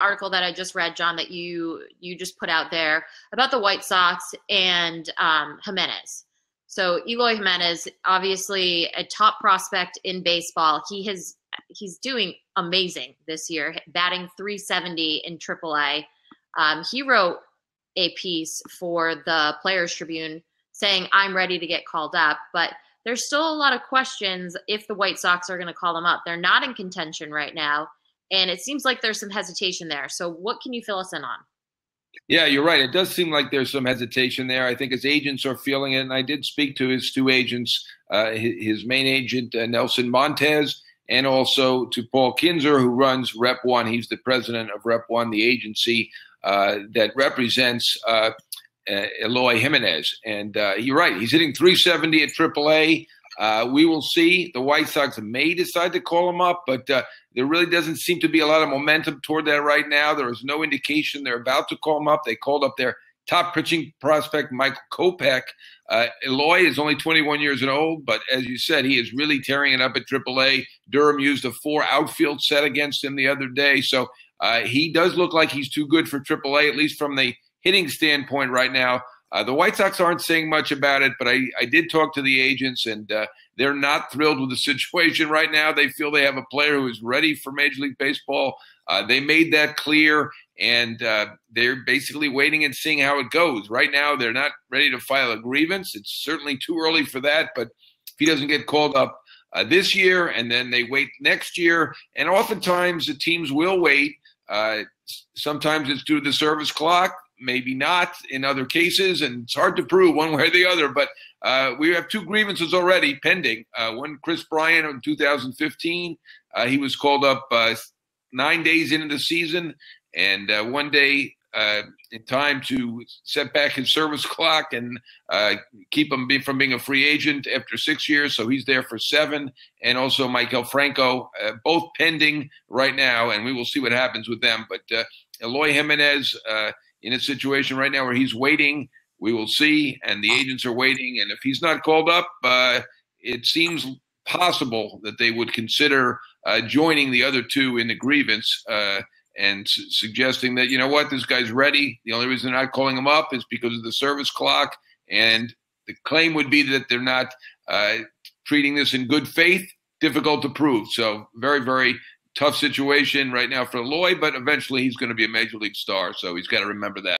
article that I just read, John, that you just put out there about the White Sox and Jimenez. So Eloy Jimenez, obviously a top prospect in baseball. He's doing amazing this year, batting 370 in AAA. He wrote a piece for the Players Tribune saying, I'm ready to get called up, but there's still a lot of questions if the White Sox are going to call him up. They're not in contention right now, and it seems like there's some hesitation there. So what can you fill us in on? Yeah, you're right. It does seem like there's some hesitation there. I think his agents are feeling it, and I did speak to his two agents, his main agent, Nelson Montes, and also to Paul Kinzer, who runs Rep 1. He's the president of Rep 1, the agency that represents Eloy Jimenez. And you're right. He's hitting 370 at AAA. We will see. The White Sox may decide to call him up, but there really doesn't seem to be a lot of momentum toward that right now. There is no indication they're about to call him up. They called up their top pitching prospect, Michael Kopech. Eloy is only 21 years old, but as you said, he is really tearing it up at AAA. Durham used a 4 outfield set against him the other day. So he does look like he's too good for AAA, at least from the hitting standpoint right now. The White Sox aren't saying much about it, but I did talk to the agents, and they're not thrilled with the situation right now. They feel they have a player who is ready for Major League Baseball. They made that clear, and they're basically waiting and seeing how it goes. Right now, they're not ready to file a grievance. It's certainly too early for that, but if he doesn't get called up this year, and then they wait next year, and oftentimes the teams will wait. Sometimes it's due to the service clock. Maybe not in other cases, and it's hard to prove one way or the other. But we have 2 grievances already pending. One, Chris Bryant in 2015, he was called up 9 days into the season, and 1 day in time to set back his service clock and keep him from being a free agent after 6 years. So he's there for 7. And also Michael Franco, both pending right now, and we will see what happens with them. But Eloy Jimenez, in a situation right now where he's waiting, we will see, and the agents are waiting. And if he's not called up, it seems possible that they would consider joining the other 2 in the grievance and suggesting that, you know what, this guy's ready. The only reason they're not calling him up is because of the service clock. And the claim would be that they're not treating this in good faith. Difficult to prove. So very, very tough situation right now for Eloy, but eventually he's going to be a Major League star, so he's got to remember that.